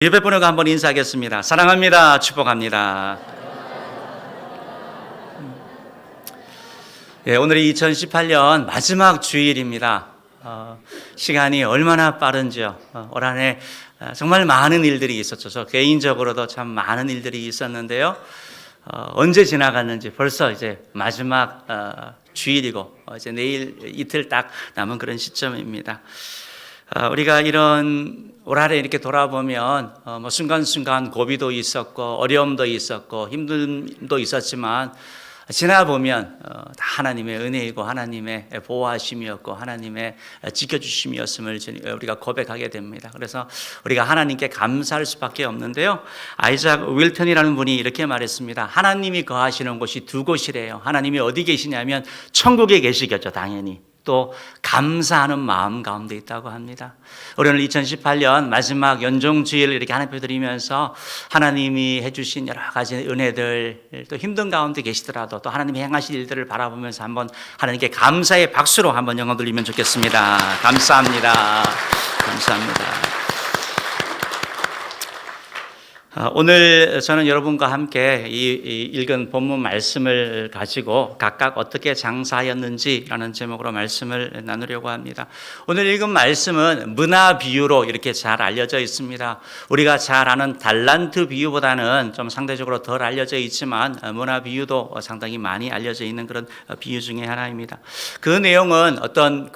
예배 보내고 한번 인사하겠습니다. 사랑합니다. 축복합니다. 오늘이 2018년 마지막 주일입니다. 시간이 얼마나 빠른지요. 올 한 해 정말 많은 일들이 있었죠. 저 개인적으로도 참 많은 일들이 있었는데요. 언제 지나갔는지 벌써 이제 마지막 주일이고 이제 내일 이틀 딱 남은 그런 시점입니다. 우리가 이런 올 한 해 이렇게 돌아보면 뭐 순간순간 고비도 있었고 어려움도 있었고 힘듦도 있었지만 지나보면 다 하나님의 은혜이고 하나님의 보호하심이었고 하나님의 지켜주심이었음을 우리가 고백하게 됩니다. 그래서 우리가 하나님께 감사할 수밖에 없는데요. 아이작 윌턴이라는 분이 이렇게 말했습니다. 하나님이 거하시는 곳이 두 곳이래요. 하나님이 어디 계시냐면 천국에 계시겠죠, 당연히. 또 감사하는 마음 가운데 있다고 합니다. 우리 오늘 2018년 마지막 연종주일 이렇게 하나님 드리면서 하나님이 해주신 여러 가지 은혜들, 또 힘든 가운데 계시더라도 또 하나님이 행하실 일들을 바라보면서 한번 하나님께 감사의 박수로 한번 영광 돌리면 좋겠습니다. 감사합니다. 감사합니다. 오늘 저는 여러분과 함께 이 읽은 본문 말씀을 가지고 각각 어떻게 장사하였는지라는 제목으로 말씀을 나누려고 합니다. 오늘 읽은 말씀은 문화 비유로 이렇게 잘 알려져 있습니다. 우리가 잘 아는 달란트 비유보다는 좀 상대적으로 덜 알려져 있지만 문화 비유도 상당히 많이 알려져 있는 그런 비유 중에 하나입니다. 그 내용은 어떤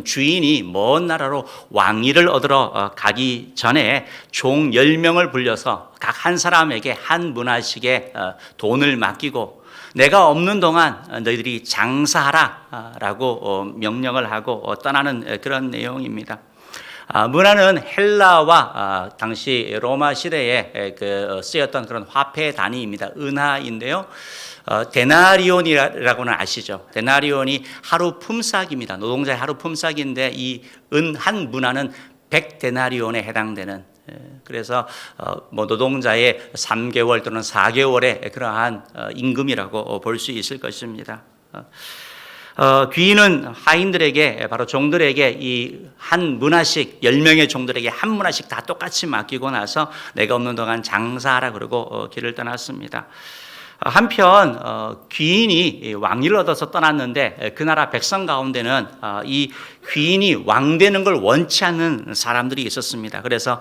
주인이 먼 나라로 왕위를 얻으러 가기 전에 종 10명을 불려서 각 한 사람에게 한 문화씩의 돈을 맡기고 내가 없는 동안 너희들이 장사하라 라고 명령을 하고 떠나는 그런 내용입니다. 문화는 헬라와 당시 로마 시대에 쓰였던 그런 화폐 단위입니다. 은하인데요. 데나리온이라고는 아시죠? 데나리온이 하루 품삯입니다. 노동자의 하루 품삯인데 이 은 한 문화는 100데나리온에 해당되는, 그래서 뭐 노동자의 3개월 또는 4개월의 그러한 임금이라고 볼 수 있을 것입니다. 귀인은 하인들에게, 바로 종들에게 이 한 문화씩, 10명의 종들에게 한 문화씩 다 똑같이 맡기고 나서 내가 없는 동안 장사하라 그러고 길을 떠났습니다. 한편 귀인이 왕위를 얻어서 떠났는데 그 나라 백성 가운데는 이 귀인이 왕 되는 걸 원치 않는 사람들이 있었습니다. 그래서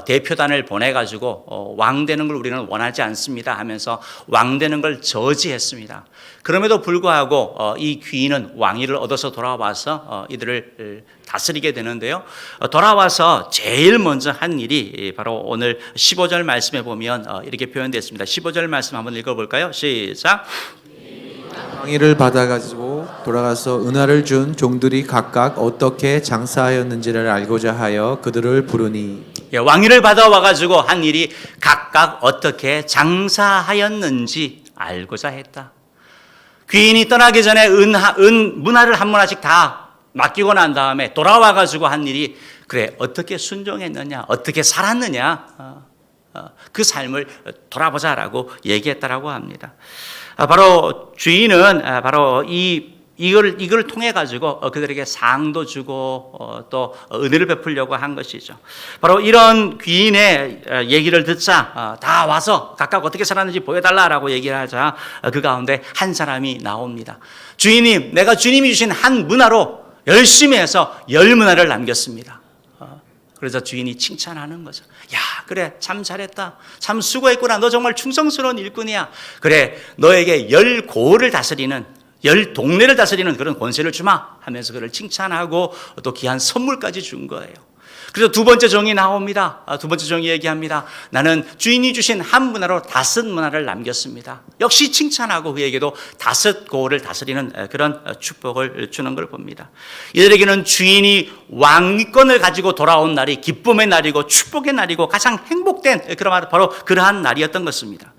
대표단을 보내가지고 왕 되는 걸 우리는 원하지 않습니다 하면서 왕 되는 걸 저지했습니다. 그럼에도 불구하고 이 귀인은 왕위를 얻어서 돌아와서 이들을 다스리게 되는데요. 돌아와서 제일 먼저 한 일이 바로 오늘 15절 말씀에 보면 이렇게 표현되어 있습니다. 15절 말씀 한번 읽어볼까요? 시작. 왕위를 받아가지고 돌아가서 은하를 준 종들이 각각 어떻게 장사하였는지를 알고자 하여 그들을 부르니. 왕위를 받아와가지고 한 일이 각각 어떻게 장사하였는지 알고자 했다. 귀인이 떠나기 전에 문화를 한 문화씩 다 맡기고 난 다음에 돌아와가지고 한 일이, 그래 어떻게 순종했느냐, 어떻게 살았느냐, 그 삶을 돌아보자라고 얘기했다라고 합니다. 바로 주인은 바로 이걸 통해 가지고 그들에게 상도 주고 또 은혜를 베풀려고 한 것이죠. 바로 이런 귀인의 얘기를 듣자 다 와서 각각 어떻게 살았는지 보여달라라고 얘기를 하자 그 가운데 한 사람이 나옵니다. 주인님, 내가 주님이 주신 한 문화로 열심히 해서 10문화를 남겼습니다. 그래서 주인이 칭찬하는 거죠. 야, 그래, 참 잘했다. 참 수고했구나. 너 정말 충성스러운 일꾼이야. 그래, 너에게 10고을을 다스리는, 10동네를 다스리는 그런 권세를 주마 하면서 그를 칭찬하고 또 귀한 선물까지 준 거예요. 그래서 두 번째 종이 나옵니다. 두 번째 종이 얘기합니다. 나는 주인이 주신 한 문화로 5문화를 남겼습니다. 역시 칭찬하고 그에게도 5고을을 다스리는 그런 축복을 주는 걸 봅니다. 이들에게는 주인이 왕권을 가지고 돌아온 날이 기쁨의 날이고 축복의 날이고 가장 행복된 그런 바로 그러한 날이었던 것입니다.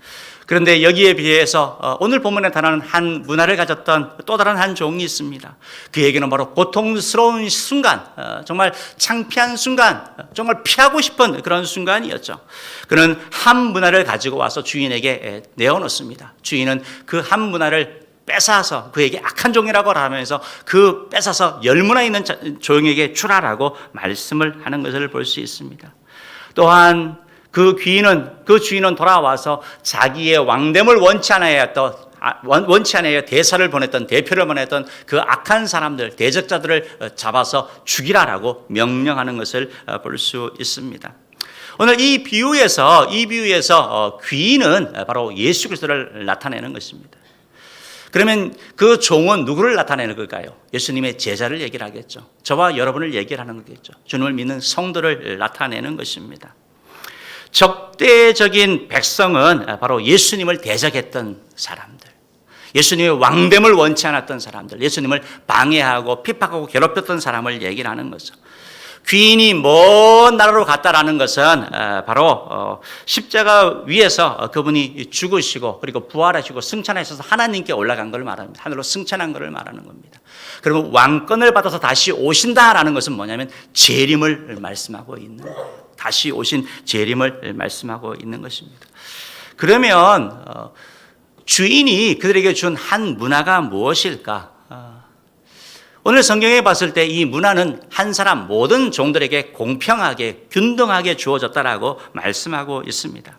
그런데 여기에 비해서 오늘 본문에 단하는 한 문화를 가졌던 또 다른 한 종이 있습니다. 그에게는 바로 고통스러운 순간, 정말 창피한 순간, 정말 피하고 싶은 그런 순간이었죠. 그는 한 문화를 가지고 와서 주인에게 내어놓습니다. 주인은 그 한 문화를 뺏어서 그에게 악한 종이라고 하면서 그 뺏어서 10문화 있는 종에게 주라라고 말씀을 하는 것을 볼 수 있습니다. 또한 그 주인은 돌아와서 자기의 왕됨을 원치 않아야 대사를 보냈던 대표를 보냈던 그 악한 사람들, 대적자들을 잡아서 죽이라라고 명령하는 것을 볼 수 있습니다. 오늘 이 비유에서 귀인은 바로 예수 그리스도를 나타내는 것입니다. 그러면 그 종은 누구를 나타내는 걸까요? 예수님의 제자를 얘기를 하겠죠. 저와 여러분을 얘기를 하는 거겠죠. 주님을 믿는 성도를 나타내는 것입니다. 적대적인 백성은 바로 예수님을 대적했던 사람들, 예수님의 왕됨을 원치 않았던 사람들, 예수님을 방해하고 핍박하고 괴롭혔던 사람을 얘기를 하는 거죠. 귀인이 먼 나라로 갔다라는 것은 바로 십자가 위에서 그분이 죽으시고 그리고 부활하시고 승천하셔서 하나님께 올라간 걸 말합니다. 하늘로 승천한 것을 말하는 겁니다. 그러면 왕권을 받아서 다시 오신다라는 것은 뭐냐면 재림을 말씀하고 있는 거예요. 다시 오신 재림을 말씀하고 있는 것입니다. 그러면 주인이 그들에게 준 한 문화가 무엇일까? 오늘 성경에 봤을 때 이 문화는 한 사람 모든 종들에게 공평하게 균등하게 주어졌다라고 말씀하고 있습니다.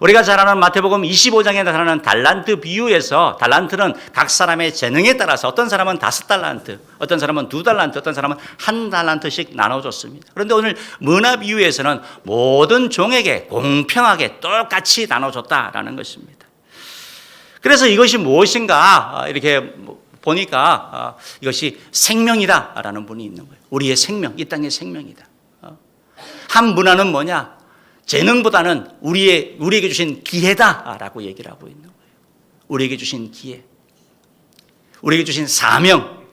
우리가 잘 아는 마태복음 25장에 나타나는 달란트 비유에서 달란트는 각 사람의 재능에 따라서 어떤 사람은 5달란트, 어떤 사람은 2달란트, 어떤 사람은 1달란트씩 나눠줬습니다. 그런데 오늘 문화 비유에서는 모든 종에게 공평하게 똑같이 나눠줬다라는 것입니다. 그래서 이것이 무엇인가 이렇게 보니까 이것이 생명이다라는 분이 있는 거예요. 우리의 생명, 이 땅의 생명이다. 한 문화는 뭐냐? 재능보다는 우리에게 주신 기회다라고 얘기를 하고 있는 거예요. 우리에게 주신 기회, 우리에게 주신 사명,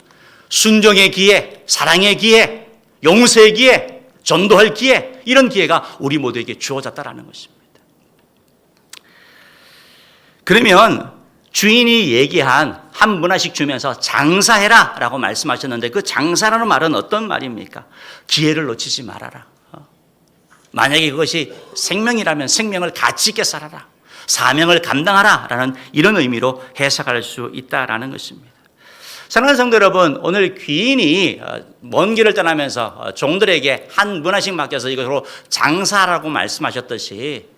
순종의 기회, 사랑의 기회, 용서의 기회, 전도할 기회, 이런 기회가 우리 모두에게 주어졌다라는 것입니다. 그러면 주인이 얘기한 한 문화씩 주면서 장사해라 라고 말씀하셨는데 그 장사라는 말은 어떤 말입니까? 기회를 놓치지 말아라. 만약에 그것이 생명이라면 생명을 가치 있게 살아라. 사명을 감당하라 라는 이런 의미로 해석할 수 있다라는 것입니다. 사랑하는 성도 여러분, 오늘 귀인이 먼 길을 떠나면서 종들에게 한 문화씩 맡겨서 이것으로 장사라고 말씀하셨듯이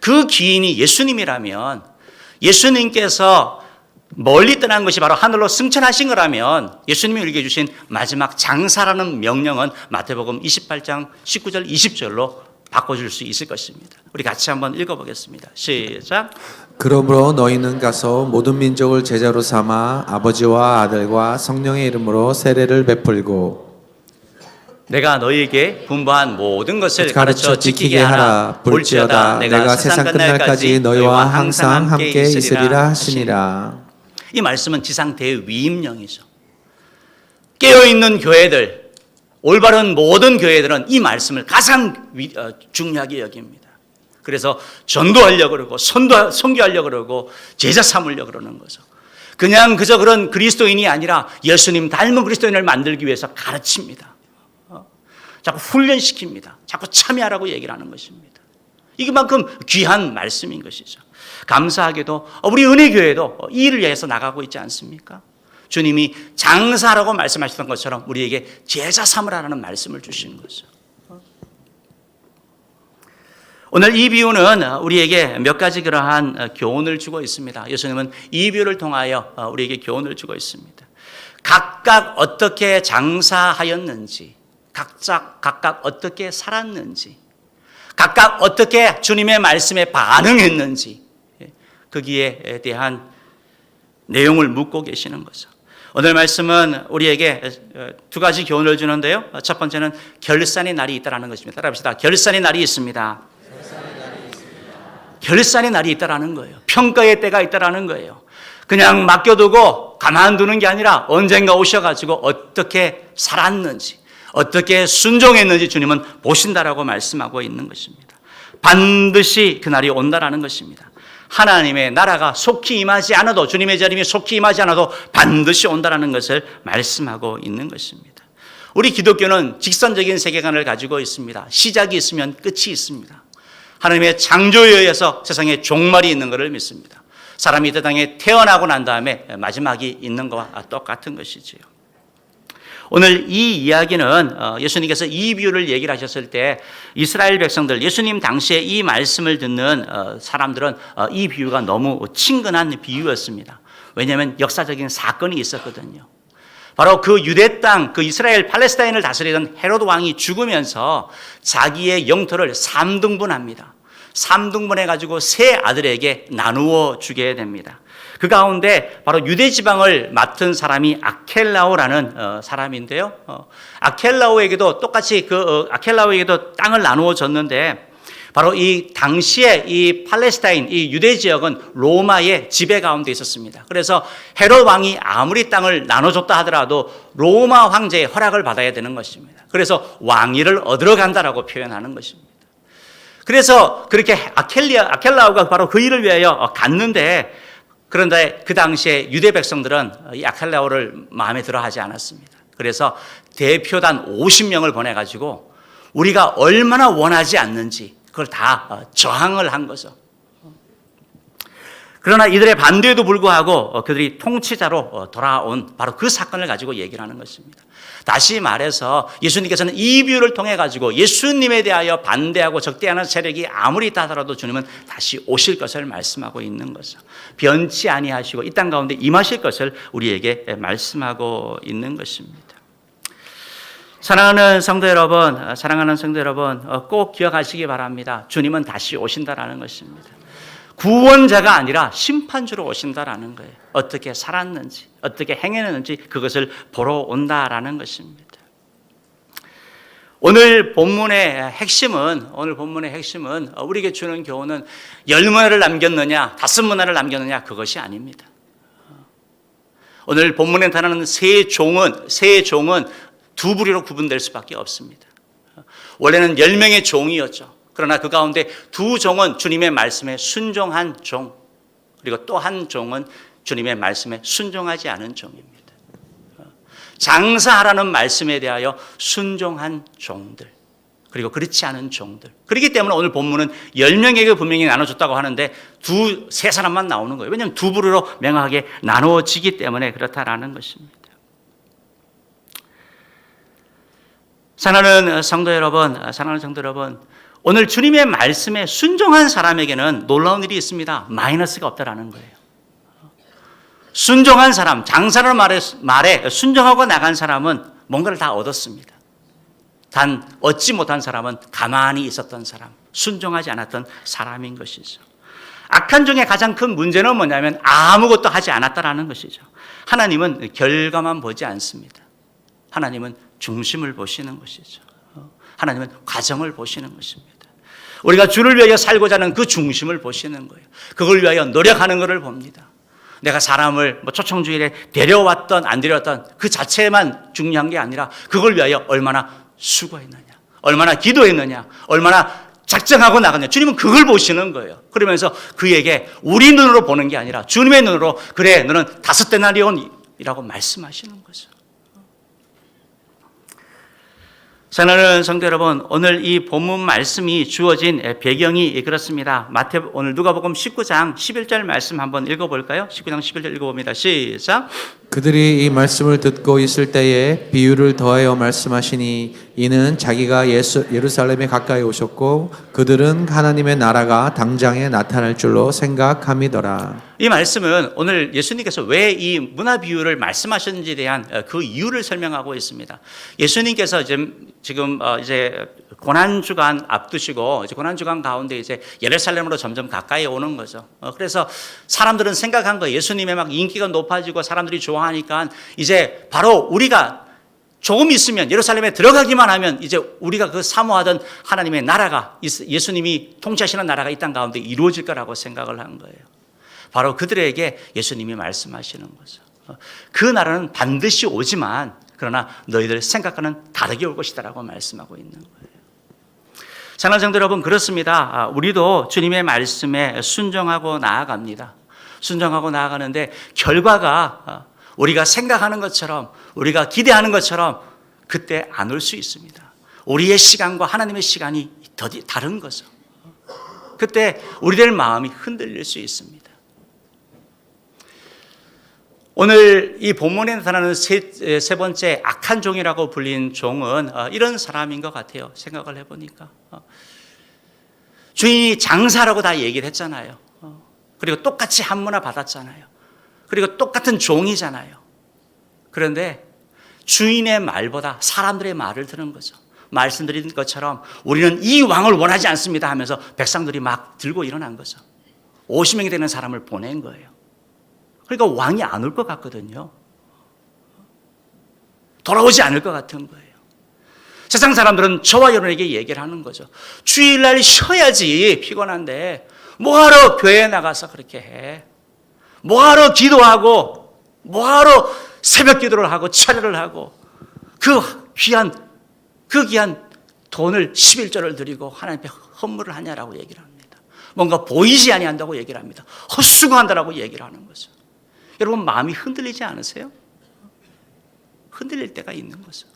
그 귀인이 예수님이라면 예수님께서 멀리 떠난 것이 바로 하늘로 승천하신 거라면 예수님이 우리에게 주신 마지막 장사라는 명령은 마태복음 28장 19절 20절로 바꿔줄 수 있을 것입니다. 우리 같이 한번 읽어보겠습니다. 시작. 그러므로 너희는 가서 모든 민족을 제자로 삼아 아버지와 아들과 성령의 이름으로 세례를 베풀고 내가 너희에게 분부한 모든 것을 가르쳐 지키게 하라. 볼지어다 내가 세상 끝날까지 너희와 항상 함께 있으리라 하시니라. 이 말씀은 지상 대위임령이죠. 깨어있는 교회들, 올바른 모든 교회들은 이 말씀을 가장 중요하게 여깁니다. 그래서 전도하려고 그러고 선교하려고 그러고 제자 삼으려고 그러는 거죠. 그냥 그저 그런 그리스도인이 아니라 예수님 닮은 그리스도인을 만들기 위해서 가르칩니다. 자꾸 훈련시킵니다. 자꾸 참여하라고 얘기를 하는 것입니다. 이만큼 귀한 말씀인 것이죠. 감사하게도 우리 은혜교회도 이 일을 위해서 나가고 있지 않습니까? 주님이 장사라고 말씀하셨던 것처럼 우리에게 제자 삼으라는 말씀을 주시는 거죠. 오늘 이 비유는 우리에게 몇 가지 그러한 교훈을 주고 있습니다. 예수님은 이 비유를 통하여 우리에게 교훈을 주고 있습니다. 각각 어떻게 장사하였는지, 각각 어떻게 살았는지, 각각 어떻게 주님의 말씀에 반응했는지 거기에 대한 내용을 묻고 계시는 거죠. 오늘 말씀은 우리에게 두 가지 교훈을 주는데요. 첫 번째는 결산의 날이 있다는 것입니다. 따라합시다. 결산의 날이 있습니다. 결산의 날이 있다는 거예요. 평가의 때가 있다는 거예요. 그냥 맡겨두고 가만두는 게 아니라 언젠가 오셔가지고 어떻게 살았는지, 어떻게 순종했는지 주님은 보신다라고 말씀하고 있는 것입니다. 반드시 그날이 온다라는 것입니다. 하나님의 나라가 속히 임하지 않아도, 주님의 재림이 속히 임하지 않아도 반드시 온다라는 것을 말씀하고 있는 것입니다. 우리 기독교는 직선적인 세계관을 가지고 있습니다. 시작이 있으면 끝이 있습니다. 하나님의 창조에 의해서 세상에 종말이 있는 것을 믿습니다. 사람이 이 땅에 태어나고 난 다음에 마지막이 있는 것과 똑같은 것이지요. 오늘 이 이야기는 예수님께서 이 비유를 얘기를 하셨을 때 이스라엘 백성들, 예수님 당시에 이 말씀을 듣는 사람들은 이 비유가 너무 친근한 비유였습니다. 왜냐하면 역사적인 사건이 있었거든요. 바로 그 유대 땅, 그 이스라엘 팔레스타인을 다스리던 헤로드 왕이 죽으면서 자기의 영토를 3등분합니다. 3등분해가지고 세 아들에게 나누어 주게 됩니다. 그 가운데 바로 유대 지방을 맡은 사람이 아켈라오라는 사람인데요. 아켈라오에게도 똑같이 아켈라오에게도 땅을 나누어 줬는데 바로 이 당시에 이 팔레스타인, 이 유대 지역은 로마의 지배 가운데 있었습니다. 그래서 헤롯 왕이 아무리 땅을 나눠줬다 하더라도 로마 황제의 허락을 받아야 되는 것입니다. 그래서 왕위를 얻으러 간다라고 표현하는 것입니다. 그래서 그렇게 아켈라오가 바로 그 일을 위하여 갔는데, 그런데 그 당시에 유대 백성들은 이 아켈라오를 마음에 들어 하지 않았습니다. 그래서 대표단 50명을 보내가지고 우리가 얼마나 원하지 않는지 그걸 다 저항을 한 거죠. 그러나 이들의 반대에도 불구하고 그들이 통치자로 돌아온 바로 그 사건을 가지고 얘기를 하는 것입니다. 다시 말해서 예수님께서는 이 비유를 통해 가지고 예수님에 대하여 반대하고 적대하는 세력이 아무리 있다 하더라도 주님은 다시 오실 것을 말씀하고 있는 거죠. 변치 아니하시고 이 땅 가운데 임하실 것을 우리에게 말씀하고 있는 것입니다. 사랑하는 성도 여러분, 꼭 기억하시기 바랍니다. 주님은 다시 오신다라는 것입니다. 구원자가 아니라 심판주로 오신다라는 거예요. 어떻게 살았는지, 어떻게 행했는지 그것을 보러 온다라는 것입니다. 오늘 본문의 핵심은 우리에게 주는 교훈은 10문화를 남겼느냐, 5문화를 남겼느냐 그것이 아닙니다. 오늘 본문에 나타나는 세 종은 두 부류로 구분될 수밖에 없습니다. 원래는 10명의 종이었죠. 그러나 그 가운데 두 종은 주님의 말씀에 순종한 종, 그리고 또 한 종은 주님의 말씀에 순종하지 않은 종입니다. 장사하라는 말씀에 대하여 순종한 종들, 그리고 그렇지 않은 종들. 그렇기 때문에 오늘 본문은 10명에게 분명히 나눠줬다고 하는데 세 사람만 나오는 거예요. 왜냐하면 두 부류로 명확하게 나누어지기 때문에 그렇다라는 것입니다. 사랑하는 성도 여러분, 오늘 주님의 말씀에 순종한 사람에게는 놀라운 일이 있습니다. 마이너스가 없다라는 거예요. 순종한 사람, 장사라는 말에 순종하고 나간 사람은 뭔가를 다 얻었습니다. 단 얻지 못한 사람은 가만히 있었던 사람, 순종하지 않았던 사람인 것이죠. 악한 종의 가장 큰 문제는 뭐냐면 아무것도 하지 않았다라는 것이죠. 하나님은 결과만 보지 않습니다. 하나님은 중심을 보시는 것이죠. 하나님은 과정을 보시는 것입니다. 우리가 주를 위하여 살고자 하는 그 중심을 보시는 거예요. 그걸 위하여 노력하는 것을 봅니다. 내가 사람을 초청주일에 데려왔던 안 데려왔던 그 자체만 중요한 게 아니라 그걸 위하여 얼마나 수고했느냐, 얼마나 기도했느냐, 얼마나 작정하고 나갔느냐. 주님은 그걸 보시는 거예요. 그러면서 그에게 우리 눈으로 보는 게 아니라 주님의 눈으로 그래 너는 5데나리온이라고 말씀하시는 거죠. 사랑하는 성도 여러분, 오늘 이 본문 말씀이 주어진 배경이 그렇습니다. 오늘 누가복음 19장 11절 말씀 한번 읽어볼까요? 19장 11절 읽어봅니다. 시작. 그들이 이 말씀을 듣고 있을 때에 비유를 더하여 말씀하시니 이는 자기가 예루살렘에 가까이 오셨고 그들은 하나님의 나라가 당장에 나타날 줄로 생각함이더라. 이 말씀은 오늘 예수님께서 왜 이 문화 비유를 말씀하셨는지에 대한 그 이유를 설명하고 있습니다. 예수님께서 지금 이제 고난주간 앞두시고 이제 고난주간 가운데 이제 예루살렘으로 점점 가까이 오는 거죠. 그래서 사람들은 생각한 거예요. 예수님의 막 인기가 높아지고 사람들이 좋아하니까 이제 바로 우리가 조금 있으면 예루살렘에 들어가기만 하면 이제 우리가 그 사모하던 하나님의 나라가, 예수님이 통치하시는 나라가 이 땅 가운데 이루어질 거라고 생각을 한 거예요. 바로 그들에게 예수님이 말씀하시는 거죠. 그 나라는 반드시 오지만 그러나 너희들 생각과는 다르게 올 것이다라고 말씀하고 있는 거예요. 사랑하는 성도 여러분, 그렇습니다. 우리도 주님의 말씀에 순종하고 나아갑니다. 순종하고 나아가는데 결과가 우리가 생각하는 것처럼, 우리가 기대하는 것처럼 그때 안 올 수 있습니다. 우리의 시간과 하나님의 시간이 다른 거죠. 그때 우리들 마음이 흔들릴 수 있습니다. 오늘 이 본문에 나타나는 세 번째 악한 종이라고 불린 종은 이런 사람인 것 같아요. 생각을 해보니까. 주인이 장사라고 다 얘기를 했잖아요. 그리고 똑같이 한문화 받았잖아요. 그리고 똑같은 종이잖아요. 그런데 주인의 말보다 사람들의 말을 들은 거죠. 말씀드린 것처럼 우리는 이 왕을 원하지 않습니다 하면서 백성들이 막 들고 일어난 거죠. 50명이 되는 사람을 보낸 거예요. 그러니까 왕이 안 올 것 같거든요. 돌아오지 않을 것 같은 거예요. 세상 사람들은 저와 여러분에게 얘기를 하는 거죠. 주일날 쉬어야지, 피곤한데 뭐하러 교회에 나가서 그렇게 해? 뭐하러 기도하고, 뭐하러 새벽 기도를 하고 철야를 하고 그 귀한 돈을 11조를 드리고 하나님께 헌물을 하냐라고 얘기를 합니다. 뭔가 보이지 아니한다고 얘기를 합니다. 헛수고한다라고 얘기를 하는 거죠. 여러분 마음이 흔들리지 않으세요? 흔들릴 때가 있는 거죠.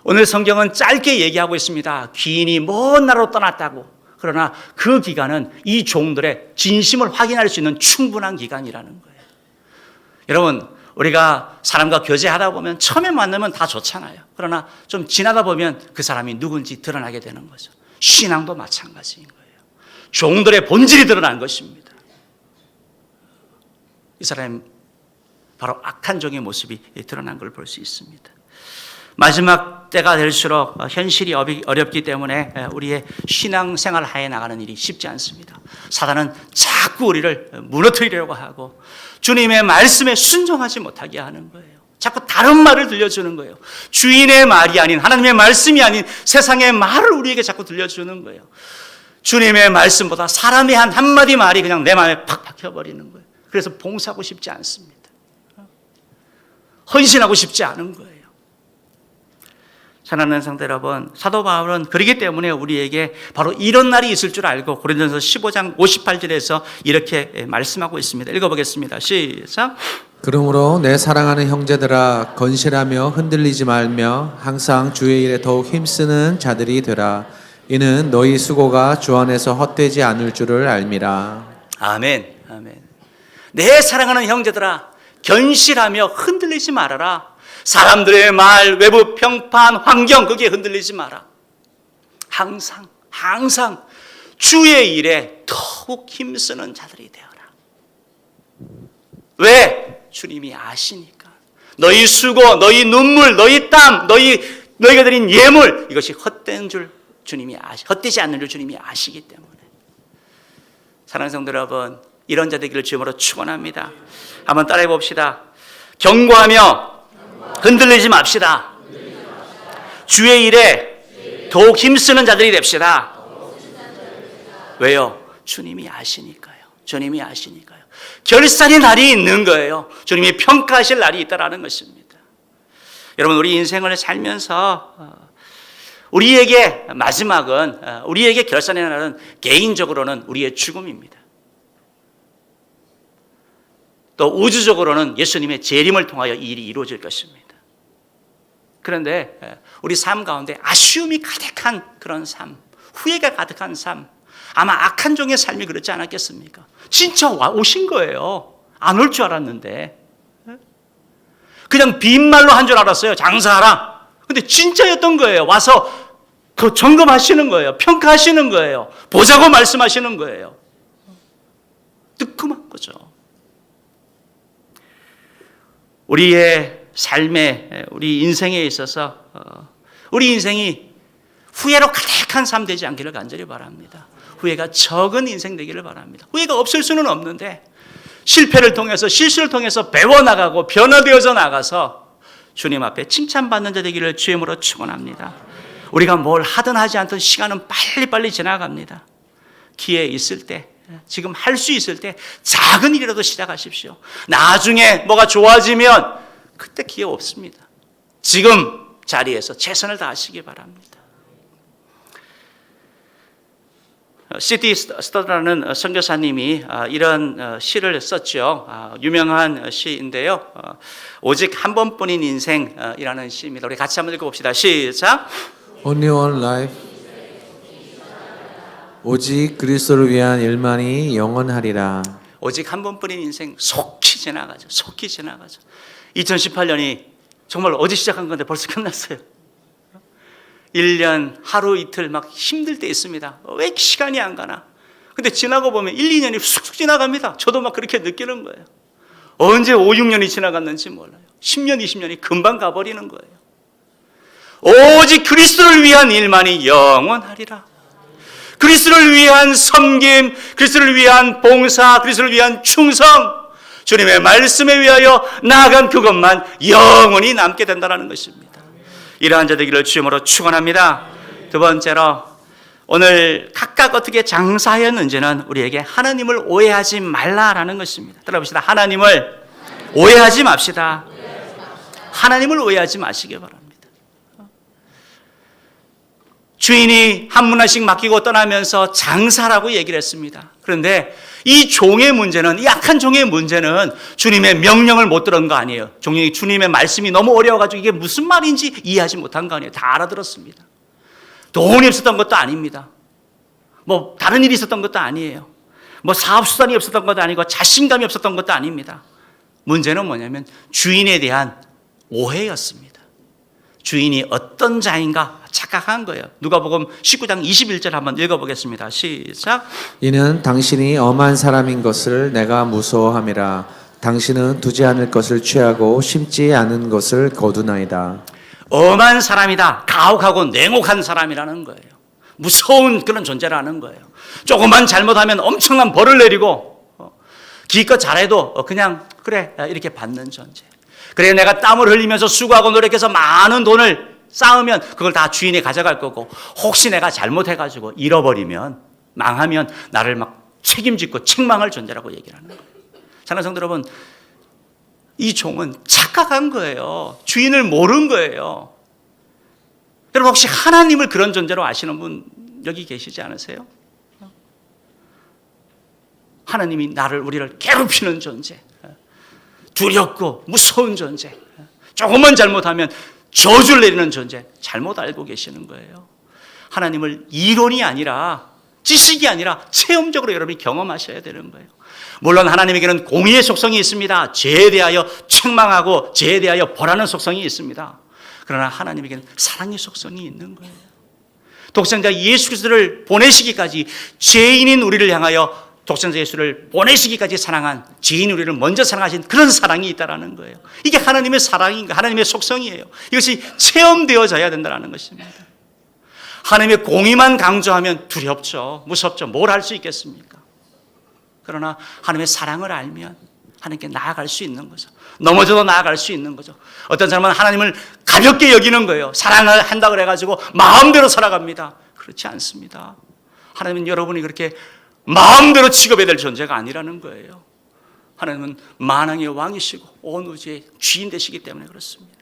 오늘 성경은 짧게 얘기하고 있습니다. 귀인이 먼 나라로 떠났다고. 그러나 그 기간은 이 종들의 진심을 확인할 수 있는 충분한 기간이라는 거예요. 여러분, 우리가 사람과 교제하다 보면 처음에 만나면 다 좋잖아요. 그러나 좀 지나다 보면 그 사람이 누군지 드러나게 되는 거죠. 신앙도 마찬가지인 거예요. 종들의 본질이 드러난 것입니다. 이 사람이 바로 악한 종의 모습이 드러난 걸 볼 수 있습니다. 마지막 때가 될수록 현실이 어렵기 때문에 우리의 신앙생활 하에 나가는 일이 쉽지 않습니다. 사단은 자꾸 우리를 무너뜨리려고 하고 주님의 말씀에 순종하지 못하게 하는 거예요. 자꾸 다른 말을 들려주는 거예요. 주인의 말이 아닌, 하나님의 말씀이 아닌 세상의 말을 우리에게 자꾸 들려주는 거예요. 주님의 말씀보다 사람의 한 한마디 말이 그냥 내 마음에 팍 박혀버리는 거예요. 그래서 봉사하고 싶지 않습니다. 헌신하고 싶지 않은 거예요. 사랑하는 성도 여러분, 사도 바울은 그렇기 때문에 우리에게 바로 이런 날이 있을 줄 알고 고린도전서 15장 58절에서 이렇게 말씀하고 있습니다. 읽어보겠습니다. 시작. 그러므로 내 사랑하는 형제들아, 건실하며 흔들리지 말며 항상 주의 일에 더욱 힘쓰는 자들이 되라. 이는 너희 수고가 주 안에서 헛되지 않을 줄을 알미라. 아멘. 아멘. 내 사랑하는 형제들아, 견실하며 흔들리지 말아라. 사람들의 말, 외부 평판, 환경, 거기에 흔들리지 마라. 항상 주의 일에 더욱 힘쓰는 자들이 되어라. 왜? 주님이 아시니까. 너희 수고, 너희 눈물, 너희 땀, 너희가 드린 예물, 이것이 헛된 줄 주님이 헛되지 않는 줄 주님이 아시기 때문에. 사랑하는 성도 여러분, 이런 자 되기를 주님으로 축원합니다. 한번 따라해 봅시다. 경고하며 흔들리지 맙시다. 주의 일에 더욱 힘쓰는 자들이 됩시다. 왜요? 주님이 아시니까요. 주님이 아시니까요. 결산의 날이 있는 거예요. 주님이 평가하실 날이 있다라는 것입니다. 여러분, 우리 인생을 살면서 우리에게 마지막은, 우리에게 결산의 날은 개인적으로는 우리의 죽음입니다. 또 우주적으로는 예수님의 재림을 통하여 이 일이 이루어질 것입니다. 그런데 우리 삶 가운데 아쉬움이 가득한 그런 삶, 후회가 가득한 삶, 아마 악한 종의 삶이 그렇지 않았겠습니까? 진짜 오신 거예요. 안 올 줄 알았는데 그냥 빈말로 한 줄 알았어요. 장사하라. 근데 진짜였던 거예요. 와서 그 점검하시는 거예요. 평가하시는 거예요. 보자고 말씀하시는 거예요. 뜨끔한 거죠. 우리의 삶에, 우리 인생에 있어서 우리 인생이 후회로 가득한 삶 되지 않기를 간절히 바랍니다. 후회가 적은 인생 되기를 바랍니다. 후회가 없을 수는 없는데 실패를 통해서, 실수를 통해서 배워나가고 변화되어져 나가서 주님 앞에 칭찬받는 자 되기를 주님으로 축원합니다. 우리가 뭘 하든 하지 않든 시간은 빨리빨리 지나갑니다. 기회 있을 때, 지금 할 수 있을 때 작은 일이라도 시작하십시오. 나중에 뭐가 좋아지면 그때 기회 없습니다. 지금 자리에서 최선을 다하시기 바랍니다. C.T. 스터드라는 선교사님이 이런 시를 썼죠. 유명한 시인데요. 오직 한 번뿐인 인생이라는 시입니다. 우리 같이 한번 읽어봅시다. 시작. Only one life. 오직 그리스도를 위한 일만이 영원하리라. 오직 한 번뿐인 인생 속히 지나가죠. 속히 지나가죠. 2018년이 정말 어제 시작한 건데 벌써 끝났어요. 1년 하루 이틀 막 힘들 때 있습니다. 왜 시간이 안 가나? 근데 지나고 보면 1, 2년이 쑥쑥 지나갑니다. 저도 막 그렇게 느끼는 거예요. 언제 5, 6년이 지나갔는지 몰라요. 10년, 20년이 금방 가버리는 거예요. 오직 그리스도를 위한 일만이 영원하리라. 그리스도를 위한 섬김, 그리스도를 위한 봉사, 그리스도를 위한 충성, 주님의 말씀에 위하여 나아간 그것만 영원히 남게 된다는 것입니다. 이러한 자 되기를 주님으로 축원합니다. 두 번째로 오늘 각각 어떻게 장사하였는지는 우리에게 하나님을 오해하지 말라라는 것입니다. 들어봅시다. 하나님을 오해하지 맙시다. 하나님을 오해하지 마시기 바랍니다. 주인이 한 문화씩 맡기고 떠나면서 장사라고 얘기를 했습니다. 그런데 이 종의 문제는, 이 악한 종의 문제는 주님의 명령을 못 들은 거 아니에요. 종이 주님의 말씀이 너무 어려워가지고 이게 무슨 말인지 이해하지 못한 거 아니에요. 다 알아들었습니다. 돈이 없었던 것도 아닙니다. 뭐 다른 일이 있었던 것도 아니에요. 뭐 사업 수단이 없었던 것도 아니고 자신감이 없었던 것도 아닙니다. 문제는 뭐냐면 주인에 대한 오해였습니다. 주인이 어떤 자인가 착각한 거예요. 누가복음 19장 21절 한번 읽어보겠습니다. 시작. 이는 당신이 엄한 사람인 것을 내가 무서워함이라. 당신은 두지 않을 것을 취하고 심지 않은 것을 거두나이다. 엄한 사람이다. 가혹하고 냉혹한 사람이라는 거예요. 무서운 그런 존재라는 거예요. 조금만 잘못하면 엄청난 벌을 내리고 기껏 잘해도 그냥 그래 이렇게 받는 존재. 그래 내가 땀을 흘리면서 수고하고 노력해서 많은 돈을 쌓으면 그걸 다 주인이 가져갈 거고 혹시 내가 잘못해가지고 잃어버리면 망하면 나를 막 책임짓고 책망할 존재라고 얘기를 하는 거예요. 사랑하는 성도 여러분, 이 종은 착각한 거예요. 주인을 모른 거예요. 여러분 혹시 하나님을 그런 존재로 아시는 분 여기 계시지 않으세요? 하나님이 우리를 괴롭히는 존재, 두렵고 무서운 존재, 조금만 잘못하면 저주를 내리는 존재, 잘못 알고 계시는 거예요. 하나님을 이론이 아니라 지식이 아니라 체험적으로 여러분이 경험하셔야 되는 거예요. 물론 하나님에게는 공의의 속성이 있습니다. 죄에 대하여 책망하고 죄에 대하여 벌하는 속성이 있습니다. 그러나 하나님에게는 사랑의 속성이 있는 거예요. 독생자 예수 그리스도를 보내시기까지 죄인인 우리를 향하여 독생자 예수를 보내시기까지 사랑한 죄인 우리를 먼저 사랑하신 그런 사랑이 있다는 거예요. 이게 하나님의 사랑인가, 하나님의 속성이에요. 이것이 체험되어져야 된다는 것입니다. 하나님의 공의만 강조하면 두렵죠. 무섭죠. 뭘 할 수 있겠습니까? 그러나 하나님의 사랑을 알면 하나님께 나아갈 수 있는 거죠. 넘어져도 나아갈 수 있는 거죠. 어떤 사람은 하나님을 가볍게 여기는 거예요. 사랑을 한다 그래가지고 마음대로 살아갑니다. 그렇지 않습니다. 하나님은 여러분이 그렇게 마음대로 취급해야 될 존재가 아니라는 거예요. 하나님은 만왕의 왕이시고 온 우주의 주인 되시기 때문에 그렇습니다.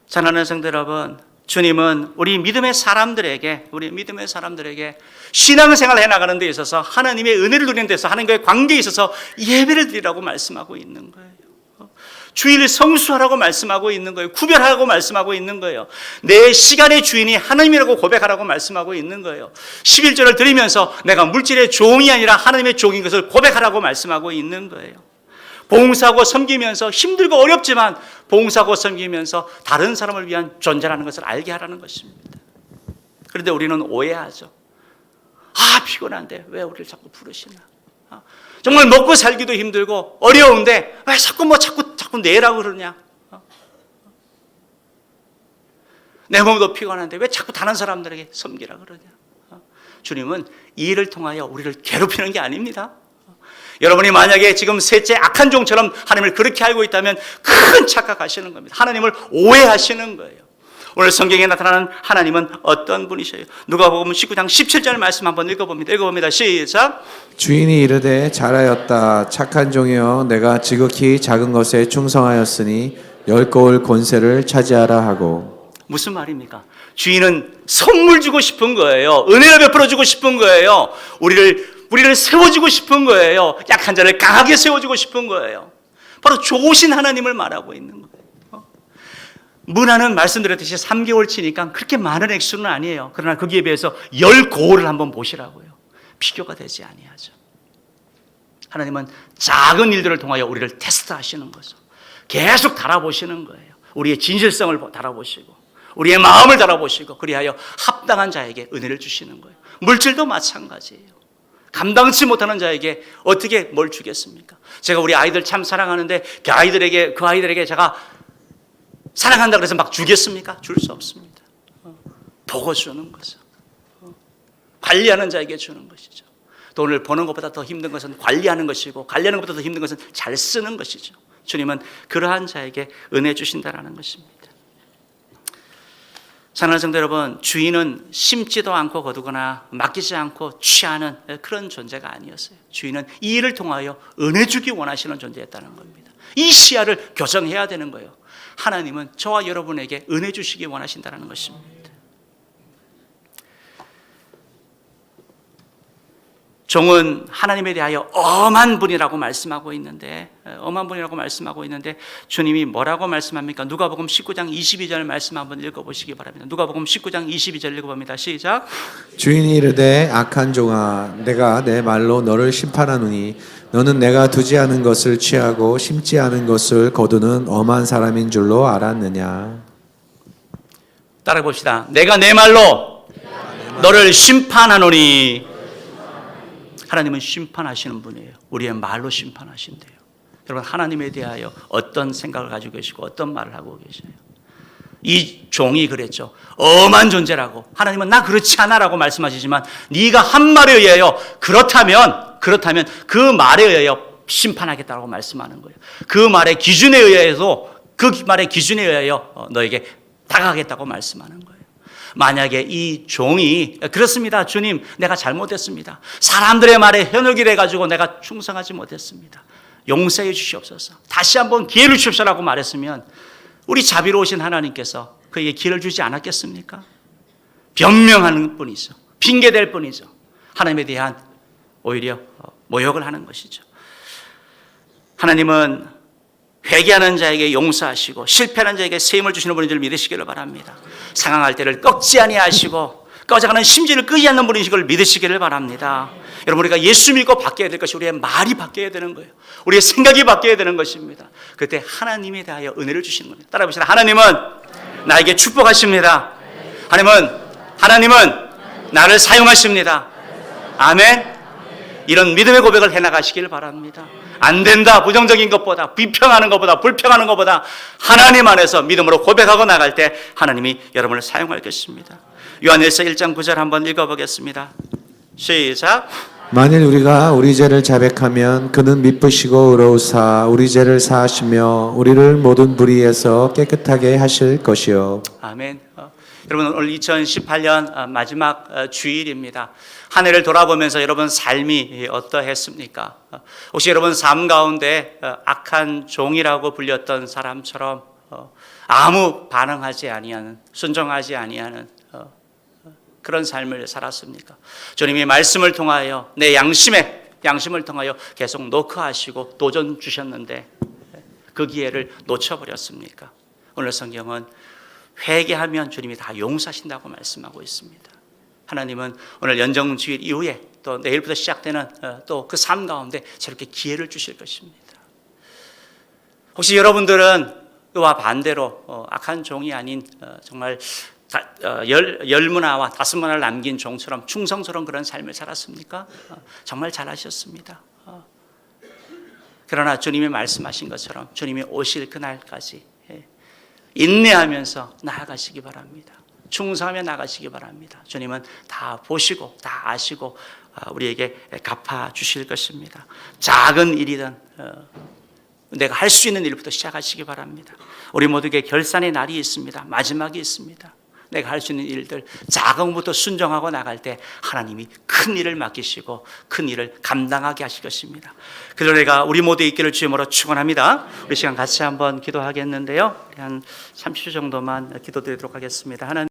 사랑하는 성도 여러분, 주님은 우리 믿음의 사람들에게 신앙생활을 해나가는 데 있어서 하나님의 은혜를 누리는 데서 하나님과의 관계에 있어서 예배를 드리라고 말씀하고 있는 거예요. 주일을 성수하라고 말씀하고 있는 거예요. 구별하라고 말씀하고 있는 거예요. 내 시간의 주인이 하나님이라고 고백하라고 말씀하고 있는 거예요. 11절을 드리면서 내가 물질의 종이 아니라 하나님의 종인 것을 고백하라고 말씀하고 있는 거예요. 봉사하고 섬기면서 힘들고 어렵지만 봉사하고 섬기면서 다른 사람을 위한 존재라는 것을 알게 하라는 것입니다. 그런데 우리는 오해하죠. 피곤한데 왜 우리를 자꾸 부르시나? 정말 먹고 살기도 힘들고 어려운데 왜 자꾸 내라고 그러냐? 내 몸도 피곤한데 왜 자꾸 다른 사람들에게 섬기라 그러냐? 주님은 이 일을 통하여 우리를 괴롭히는 게 아닙니다. 여러분이 만약에 지금 셋째 악한 종처럼 하나님을 그렇게 알고 있다면 큰 착각하시는 겁니다. 하나님을 오해하시는 거예요. 오늘 성경에 나타나는 하나님은 어떤 분이셔요? 누가복음 19장 17절 말씀 한번 읽어봅니다. 시작. 주인이 이르되 잘하였다 착한 종이여 내가 지극히 작은 것에 충성하였으니 열 거울 권세를 차지하라 하고. 무슨 말입니까? 주인은 선물 주고 싶은 거예요. 은혜를 베풀어 주고 싶은 거예요. 우리를 세워주고 싶은 거예요. 약한 자를 강하게 세워주고 싶은 거예요. 바로 좋으신 하나님을 말하고 있는 거예요. 문화는 말씀드렸듯이 3개월 치니까 그렇게 많은 액수는 아니에요. 그러나 거기에 비해서 10고을을 한번 보시라고요. 비교가 되지 아니하죠. 하나님은 작은 일들을 통하여 우리를 테스트하시는 거죠. 계속 달아보시는 거예요. 우리의 진실성을 달아보시고 우리의 마음을 달아보시고 그리하여 합당한 자에게 은혜를 주시는 거예요. 물질도 마찬가지예요. 감당치 못하는 자에게 어떻게 뭘 주겠습니까? 제가 우리 아이들 참 사랑하는데 그 아이들에게 제가 사랑한다 그래서 막 주겠습니까? 줄 수 없습니다. 보고 주는 거죠. 관리하는 자에게 주는 것이죠. 돈을 버는 것보다 더 힘든 것은 관리하는 것이고 관리하는 것보다 더 힘든 것은 잘 쓰는 것이죠. 주님은 그러한 자에게 은혜 주신다라는 것입니다. 사랑하는 성도 여러분, 주인은 심지도 않고 거두거나 맡기지 않고 취하는 그런 존재가 아니었어요. 주인은 이 일을 통하여 은혜 주기 원하시는 존재였다는 겁니다. 이 시야를 교정해야 되는 거예요. 하나님은 저와 여러분에게 은혜 주시기 원하신다는 것입니다. 종은 하나님에 대하여 엄한 분이라고 말씀하고 있는데 주님이 뭐라고 말씀합니까? 누가복음 19장 22절 말씀 한번 읽어보시기 바랍니다. 누가복음 19장 22절 읽어봅니다. 시작. 주인이 이르되 악한 종아 내가 내 말로 너를 심판하노니 너는 내가 두지 않은 것을 취하고 심지 않은 것을 거두는 엄한 사람인 줄로 알았느냐. 따라 봅시다. 내가 내 말로 너를 심판하노니. 하나님은 심판하시는 분이에요. 우리의 말로 심판하신대요. 여러분, 하나님에 대하여 어떤 생각을 가지고 계시고 어떤 말을 하고 계세요? 이 종이 그랬죠. 엄한 존재라고. 하나님은 나 그렇지 않아라고 말씀하시지만 네가 한 말에 의하여 그렇다면 그 말에 의하여 심판하겠다라고 말씀하는 거예요. 그 말의 기준에 의해서 너에게 다가가겠다고 말씀하는 거예요. 만약에 이 종이 그렇습니다. 주님, 내가 잘못했습니다. 사람들의 말에 현혹이 돼가지고 내가 충성하지 못했습니다. 용서해 주시옵소서. 다시 한번 기회를 주십시오라고 말했으면 우리 자비로우신 하나님께서 그에게 기회를 주지 않았겠습니까? 변명하는 뿐이죠. 핑계댈 뿐이죠. 하나님에 대한 오히려 모욕을 하는 것이죠. 하나님은 회개하는 자에게 용서하시고 실패하는 자에게 세임을 주시는 분인 줄 믿으시기를 바랍니다. 상황할 때를 꺾지 아니하시고 꺼져가는 심지를 끄지 않는 분인 걸 믿으시기를 바랍니다. 여러분, 우리가 예수 믿고 바뀌어야 될 것이 우리의 말이 바뀌어야 되는 거예요. 우리의 생각이 바뀌어야 되는 것입니다. 그때 하나님에 대하여 은혜를 주시는 겁니다. 따라해봅시다. 하나님은 나에게 축복하십니다. 하나님은 나를 사용하십니다. 아멘. 이런 믿음의 고백을 해나가시길 바랍니다. 안 된다, 부정적인 것보다, 비평하는 것보다, 불평하는 것보다 하나님 안에서 믿음으로 고백하고 나갈 때 하나님이 여러분을 사용할 것입니다. 요한일서 1장 9절 한번 읽어보겠습니다. 시작. 만일 우리가 우리 죄를 자백하면 그는 미쁘시고 의로우사 우리 죄를 사하시며 우리를 모든 불의에서 깨끗하게 하실 것이요. 아멘. 여러분, 오늘 2018년 마지막 주일입니다. 한 해를 돌아보면서 여러분 삶이 어떠했습니까? 혹시 여러분 삶 가운데 악한 종이라고 불렸던 사람처럼 아무 반응하지 아니하는, 순종하지 아니하는 그런 삶을 살았습니까? 주님이 말씀을 통하여 내 양심을 통하여 계속 노크하시고 도전 주셨는데 그 기회를 놓쳐버렸습니까? 오늘 성경은 회개하면 주님이 다 용서하신다고 말씀하고 있습니다. 하나님은 오늘 연정주일 이후에 또 내일부터 시작되는 또 그 삶 가운데 저렇게 기회를 주실 것입니다. 혹시 여러분들은 그와 반대로 악한 종이 아닌 정말 열문화와 다섯문화를 남긴 종처럼 충성스러운 그런 삶을 살았습니까? 정말 잘하셨습니다. 그러나 주님이 말씀하신 것처럼 주님이 오실 그날까지 인내하면서 나아가시기 바랍니다. 충성하며 나가시기 바랍니다. 주님은 다 보시고 다 아시고 우리에게 갚아주실 것입니다. 작은 일이든 내가 할 수 있는 일부터 시작하시기 바랍니다. 우리 모두에게 결산의 날이 있습니다. 마지막이 있습니다. 내가 할 수 있는 일들 작은 것부터 순종하고 나갈 때 하나님이 큰 일을 맡기시고 큰 일을 감당하게 하실 것입니다. 그 노래가 우리 모두 있기를 주님으로 축원합니다. 우리 시간 같이 한번 기도하겠는데요. 한 30초 정도만 기도드리도록 하겠습니다. 하나님.